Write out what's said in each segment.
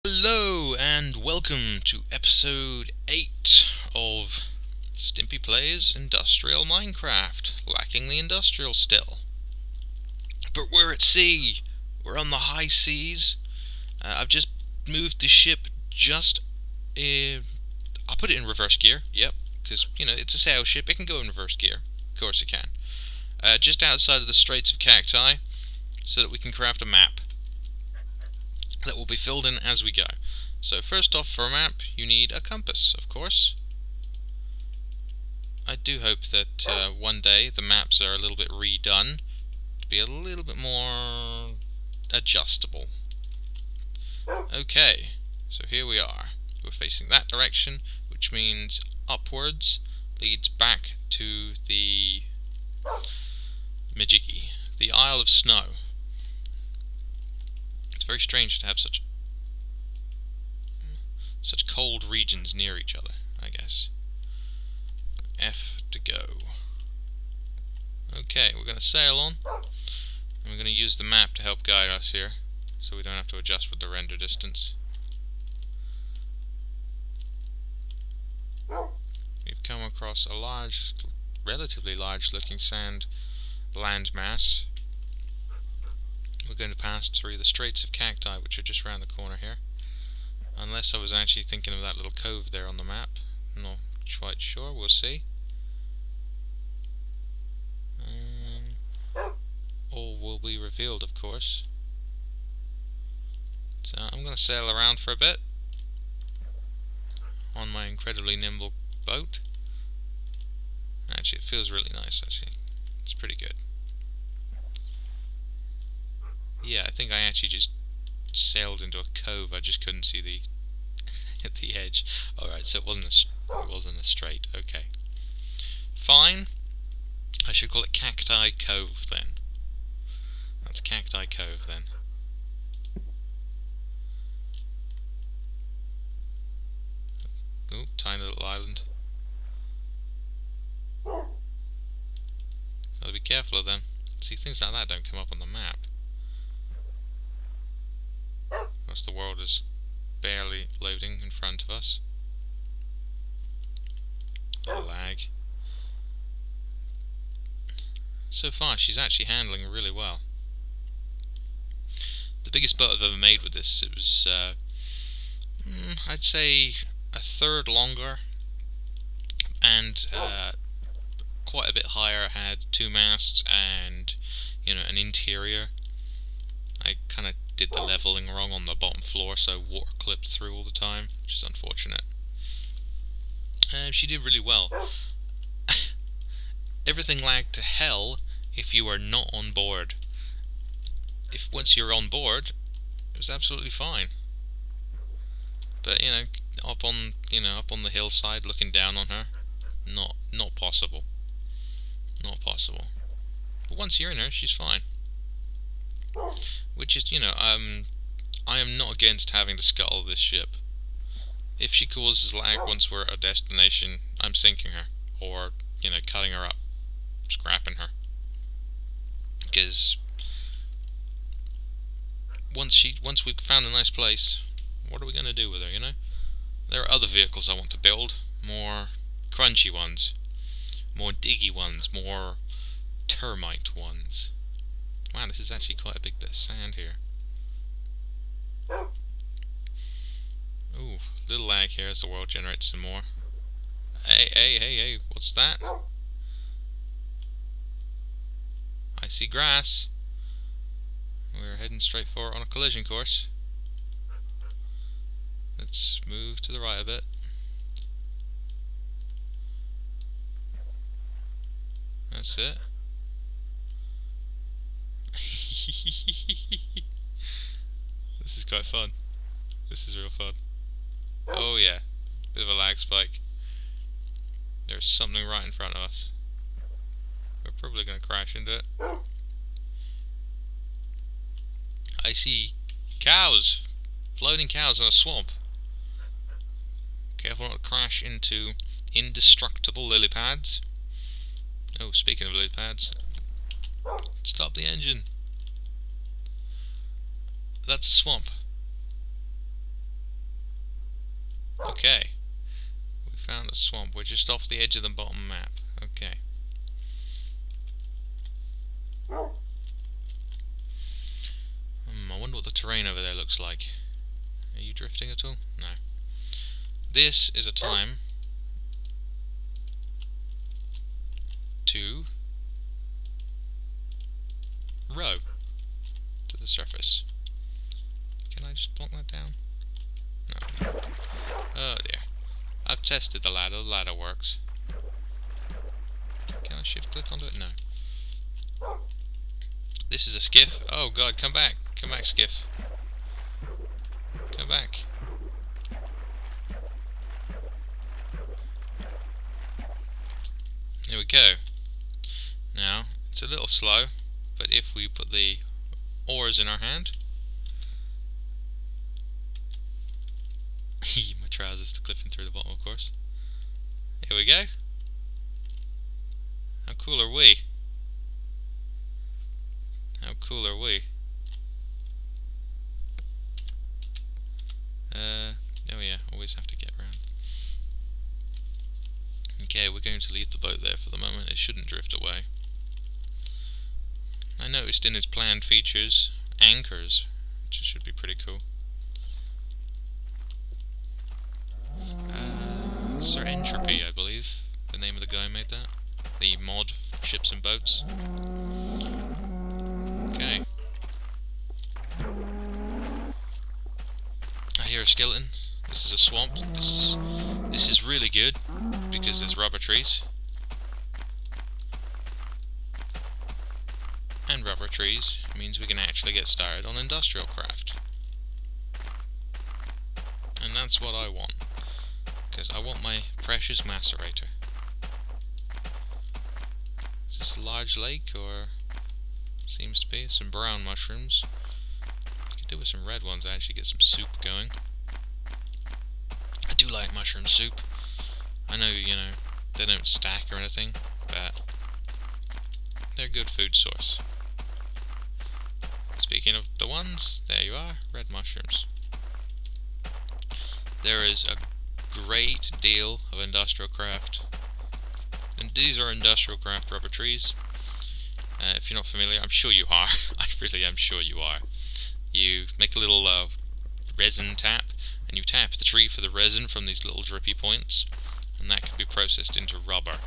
Hello and welcome to episode 8 of Stimpy Plays Industrial Minecraft, lacking the industrial still. But we're at sea, we're on the high seas. I've just moved the ship I'll put it in reverse gear, yep, because, it's a sail ship, it can go in reverse gear, of course it can. Just outside of the Straits of Cacti, so that we can craft a map that will be filled in as we go. So first off, for a map you need a compass, of course. I do hope that one day the maps are a little bit redone to be a little bit more adjustable. Okay, so here we are. We're facing that direction, which means upwards leads back to the Majiggy, the Isle of Snow. It's very strange to have such cold regions near each other, I guess. F to go. Okay, we're going to sail on, and we're going to use the map to help guide us here, so we don't have to adjust with the render distance. We've come across a relatively large looking sand landmass. We're going to pass through the Straits of Cacti, which are just around the corner here. Unless I was actually thinking of that little cove there on the map. Not quite sure, we'll see. All will be revealed, of course. So I'm going to sail around for a bit on my incredibly nimble boat. Actually, it feels really nice, actually. It's pretty good. Yeah, I think I actually just sailed into a cove. I just couldn't see the the edge. Alright, so it wasn't a strait. Okay. Fine. I should call it Cacti Cove then. That's Cacti Cove then. Oh, tiny little island. Gotta be careful of them. See, things like that don't come up on the map. Because the world is barely loading in front of us. Lag. So far, she's actually handling really well. The biggest boat I've ever made with this, it was, I'd say, a third longer, and quite a bit higher. It had 2 masts and, an interior. I kind of did the leveling wrong on the bottom floor, so water clipped through all the time, which is unfortunate. She did really well. Everything lagged to hell if you are not on board. Once you're on board, it was absolutely fine. But up on the hillside, looking down on her, not possible. Not possible. But once you're in her, she's fine. Which is, I am not against having to scuttle this ship. If she causes lag once we're at a destination, I'm sinking her, or, cutting her up, scrapping her. Because once we've found a nice place, what are we going to do with her, There are other vehicles I want to build, more crunchy ones, more diggy ones, more termite ones. Wow, this is actually quite a big bit of sand here. Ooh, little lag here as the world generates some more. Hey, what's that? I see grass. We're heading straight for it on a collision course. Let's move to the right a bit. That's it. This is quite fun. This is real fun. Oh yeah, bit of a lag spike. There's something right in front of us. We're probably going to crash into it. I see cows, floating cows in a swamp. Careful not to crash into indestructible lily pads. Oh, speaking of lily pads, stop the engine. That's a swamp. Okay. We found a swamp. We're just off the edge of the bottom map. Okay. I wonder what the terrain over there looks like. Are you drifting at all? No. This is a time to row to the surface. Can I just block that down? No. Oh dear. I've tested the ladder. The ladder works. Can I shift click onto it? No. This is a skiff. Oh god, come back. Come back, skiff. Come back. There we go. Now, it's a little slow, but if we put the oars in our hand... my trousers are clipping through the bottom, of course. Here we go. How cool are we? How cool are we? Oh yeah, always have to get around. Okay, we're going to leave the boat there for the moment. It shouldn't drift away. I noticed in its planned features anchors, which should be pretty cool. Sir Entropy, I believe, the name of the guy who made that. The mod for Ships and Boats. Okay. I hear a skeleton. This is a swamp. This is really good because there's rubber trees. And rubber trees means we can actually get started on industrial craft. And that's what I want. Because I want my precious macerator. Is this a large lake or... seems to be some brown mushrooms. Could do with some red ones actually, get some soup going. I do like mushroom soup. I know, you know, they don't stack or anything, but they're a good food source. Speaking of the ones, there you are, red mushrooms. There is a great deal of industrial craft. And these are industrial craft rubber trees. If you're not familiar, I'm sure you are. I really am sure you are. You make a little resin tap, and you tap the tree for the resin from these little drippy points, and that can be processed into rubber.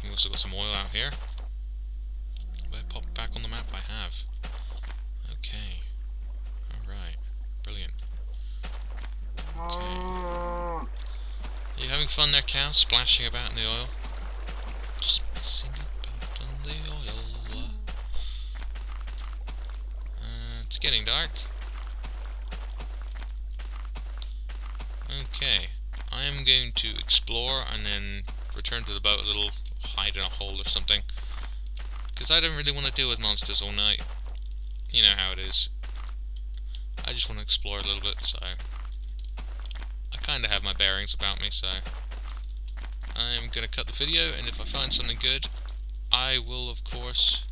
We've also got some oil out here. Will I pop back on the map? I have. Okay. Alright. Brilliant. Okay. Are you having fun there, cow? Splashing about in the oil? Just messing about in the oil. It's getting dark. Okay. I am going to explore and then return to the boat a little, hide in a hole or something. Because I don't really want to deal with monsters all night. You know how it is. I just want to explore a little bit, so... I kind of have my bearings about me, so... I'm going to cut the video, and if I find something good, I will, of course,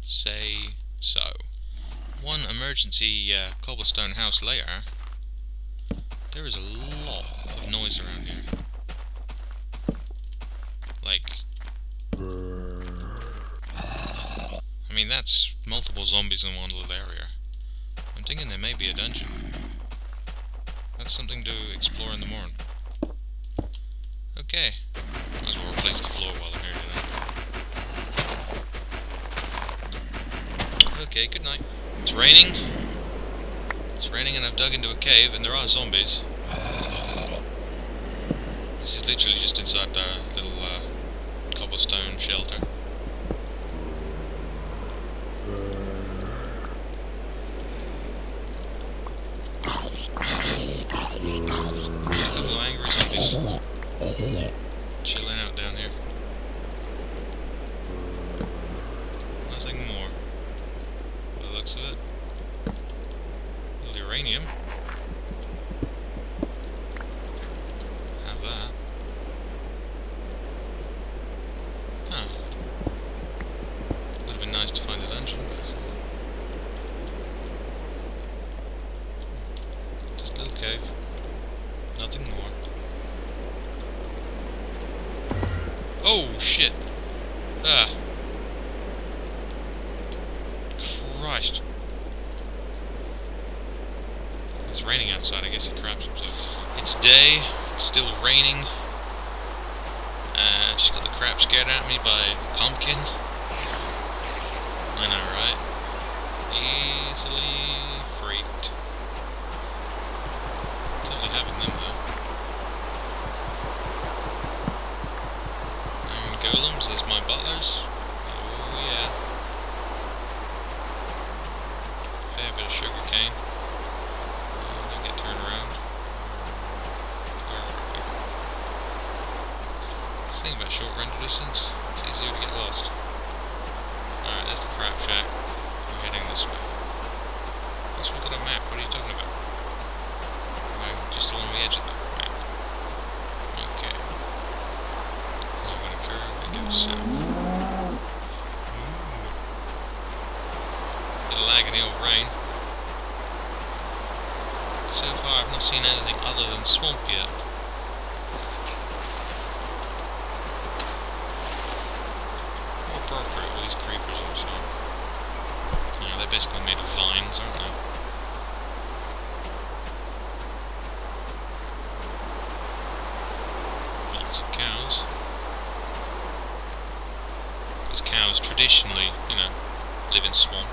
say so. One emergency cobblestone house later, there is a lot of noise around here. Like... I mean, that's multiple zombies in one little area. I'm thinking there may be a dungeon. That's something to explore in the morning. Okay. Might as well replace the floor while I'm here, you know. Okay, good night. It's raining. It's raining and I've dug into a cave and there are zombies. This is literally just inside the little cobblestone shelter. Little angry zombies chilling out down here. Nothing more by the looks of it. A little uranium. Have that. Huh. Would have been nice to find a dungeon, but just a little cave. nothing more. Oh, shit! Ah. Christ. It's raining outside, I guess he craps himself. It's day, it's still raining. Just got the crap scared out of me by pumpkin. I know, right? Easily freaked. Totally having them though. And golems as my butlers. Oh yeah. Fair bit of sugar cane. Don't get turned around. This thing about short render distance, it's easier to get lost. Alright, there's the crap shack. We're heading this way. Let's look at a map. What are you talking about? I'm just along the edge of the map. Okay. Now we're gonna curve and go south. Bit of lag in the old rain. So far I've not seen anything other than swamp yet. More appropriate with these creepers and so on. Yeah, they're basically made of vines, aren't they? Lots of cows. Because cows traditionally, you know, live in swamp.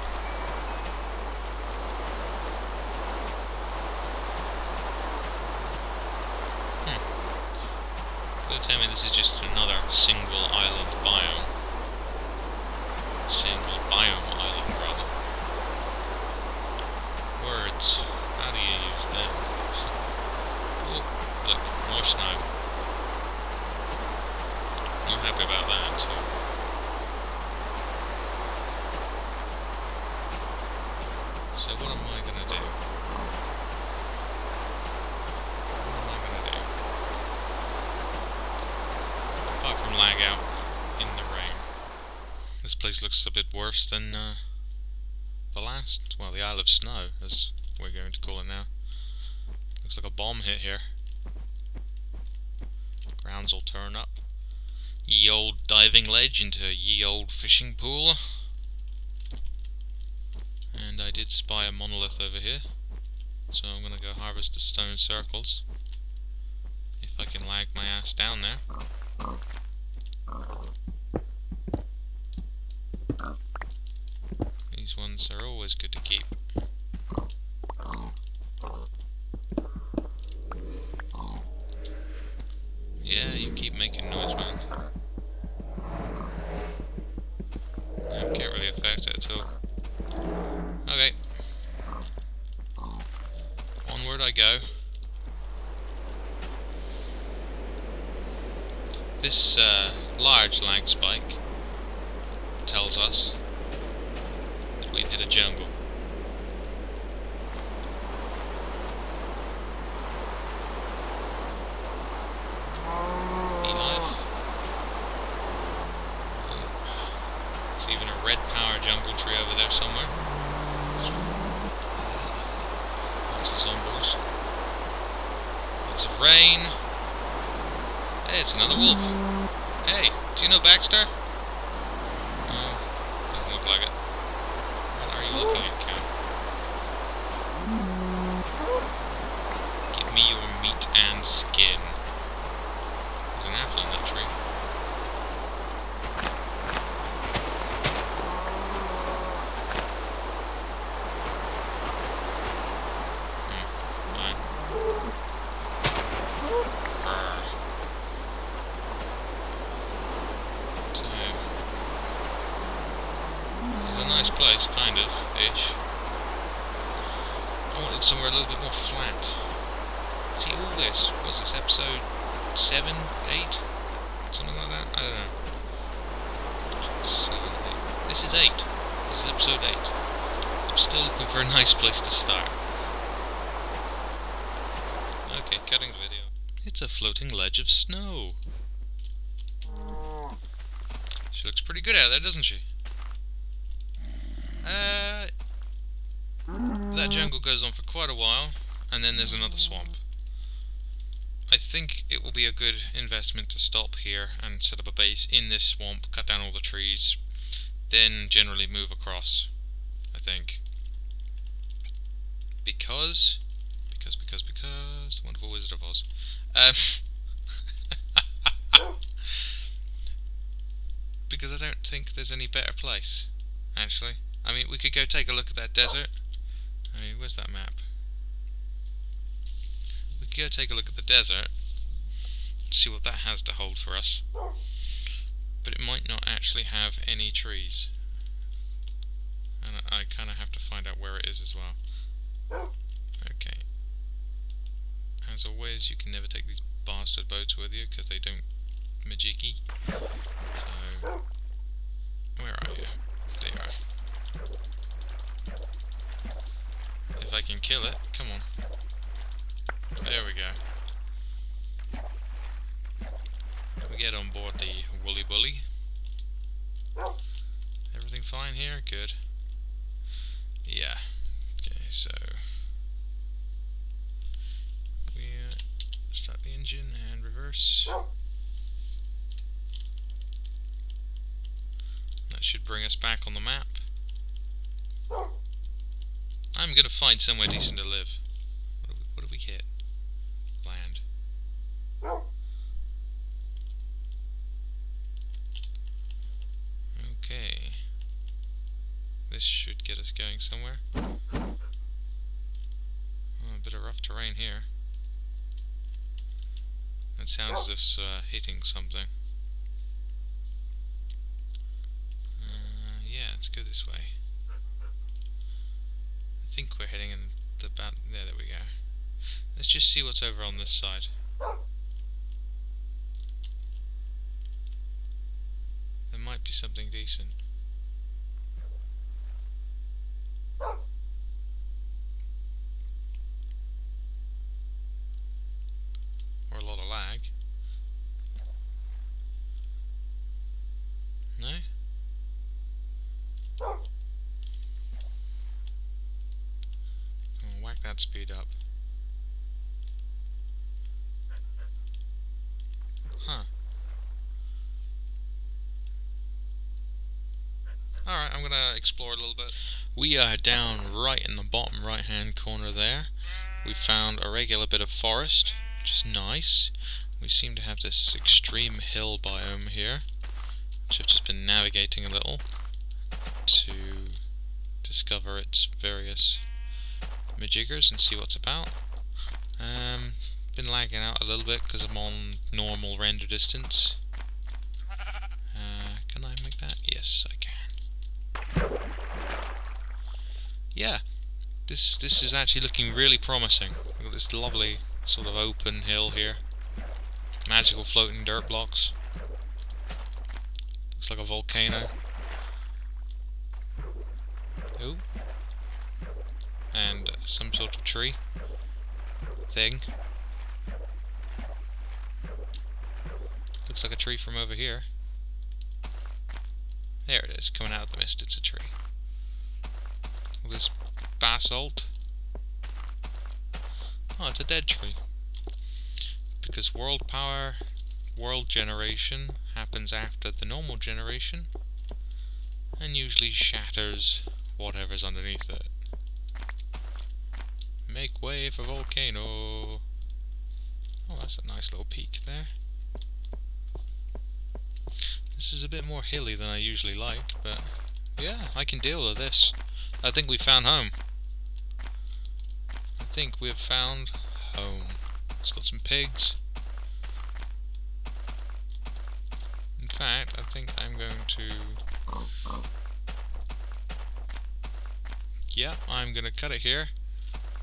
Tell me this is just another single island biome. Single biome island, rather. Words. How do you use them? Oh, look, more snow. I'm happy about that, so. So what am I gonna do? Apart from lag out in the rain. This place looks a bit worse than the last, well, the Isle of Snow, as we're going to call it now. Looks like a bomb hit here. Grounds will turn up. Ye old diving ledge into ye old fishing pool. And I did spy a monolith over here, so I'm gonna go harvest the stone circles. If I can lag my ass down there. These ones are always good to keep. Yeah, you keep making noise, man. I can't really affect it at all. Okay. Onward I go. This large lag spike tells us that we've hit a jungle. Beehive. There's even a red power jungle tree over there somewhere. Lots of zombies. Lots of rain. Hey, it's another wolf. Hey, do you know Baxter? No, doesn't look like it. What are you looking at, cow? Give me your meat and skin. There's an apple in that tree. Fine. Nice place, kind of, ish. I wanted somewhere a little bit more flat. See all this? What's this, episode 7, 8? Something like that? I don't know. 7, 8. This is 8. This is episode 8. I'm still looking for a nice place to start. Okay, cutting the video. It's a floating ledge of snow. She looks pretty good out there, doesn't she? That jungle goes on for quite a while, and then there's another swamp. I think it will be a good investment to stop here and set up a base in this swamp, cut down all the trees, then generally move across, I think. Because the Wonderful Wizard of Oz. Because I don't think there's any better place, actually. I mean, we could go take a look at that desert. I mean, where's that map? We could go take a look at the desert, see what that has to hold for us. But it might not actually have any trees. And I kind of have to find out where it is as well. Okay. As always, you can never take these bastard boats with you, because they don't majiggy. So, where are you? There you are. If I can kill it, come on. There we go. We get on board the Woolly Bully. Everything fine here? Good. Yeah. Okay, so we start the engine and reverse. That should bring us back on the map. I'm gonna find somewhere decent to live. What do we hit? Land. Okay. This should get us going somewhere. Oh, a bit of rough terrain here. That sounds as if it's hitting something. Yeah, let's go this way. I think we're heading in the back. There we go. Let's just see what's over on this side. There might be something decent. Or a lot of lag. No? Oh, whack that speed up. Huh. Alright, I'm gonna explore a little bit. We are down right in the bottom right hand corner there. We found a regular bit of forest, which is nice. We seem to have this extreme hill biome here, which I've just been navigating a little to discover its various majiggers and see what's about. Been lagging out a little bit because I'm on normal render distance. Can I make that? Yes, I can. Yeah, this is actually looking really promising. We've got this lovely sort of open hill here. Magical floating dirt blocks. Looks like a volcano. Oh. And some sort of tree thing. Looks like a tree from over here. There it is, coming out of the mist, it's a tree. All this basalt. Oh, it's a dead tree. Because world power, world generation happens after the normal generation, and usually shatters whatever's underneath it. Make way for volcano. Oh, that's a nice little peak there. This is a bit more hilly than I usually like, but yeah, I can deal with this. I think we found home. I think we've found home. It's got some pigs. In fact, I think I'm going to... Yeah, I'm going to cut it here.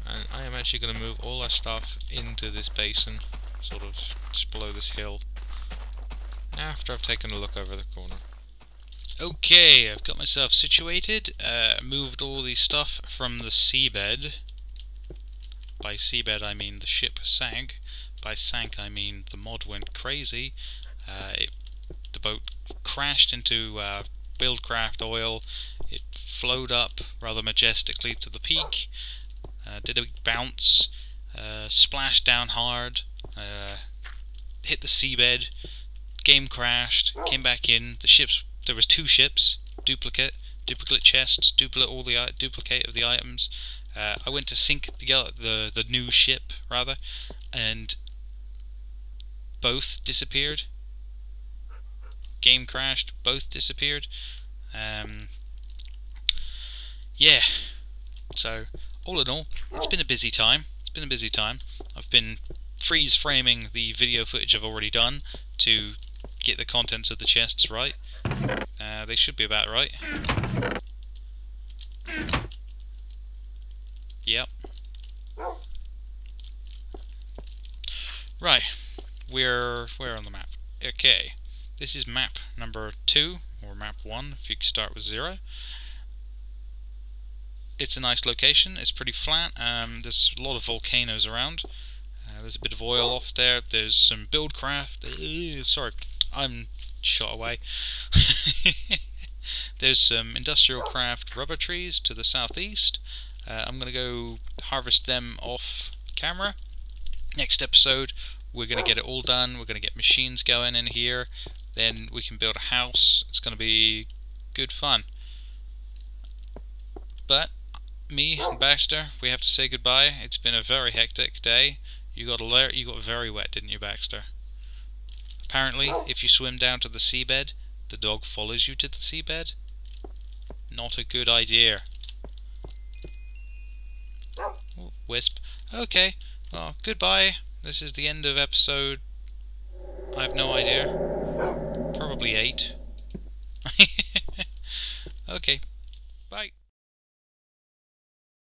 And I am actually going to move all our stuff into this basin, sort of just below this hill, after I've taken a look over the corner. Okay, I've got myself situated, moved all the stuff from the seabed. By seabed I mean the ship sank. By sank I mean the mod went crazy. The boat crashed into Buildcraft oil. It flowed up rather majestically to the peak, did a big bounce, splashed down hard, hit the seabed, game crashed, came back in, the ships, there was 2 ships, duplicate chests, duplicate of the items. I went to sink the new ship, rather, and both disappeared. Game crashed, both disappeared. Yeah, so all in all, it's been a busy time. I've been freeze framing the video footage I've already done to get the contents of the chests right. They should be about right. Yep. Right, we're on the map. Okay, this is map number 2, or map 1 if you can start with 0. It's a nice location, it's pretty flat, there's a lot of volcanoes around. There's a bit of oil off there, there's some buildcraft, sorry, I'm shot away. There's some industrial craft rubber trees to the southeast. I'm going to go harvest them off camera. Next episode we're going to get it all done, we're going to get machines going in here, then we can build a house. It's going to be good fun. But me and Baxter, we have to say goodbye. It's been a very hectic day. You got very wet, didn't you, Baxter? Apparently, if you swim down to the seabed, the dog follows you to the seabed. Not a good idea. Oh, Wisp. Okay, well, goodbye. This is the end of episode... I have no idea. Probably 8. Okay, bye.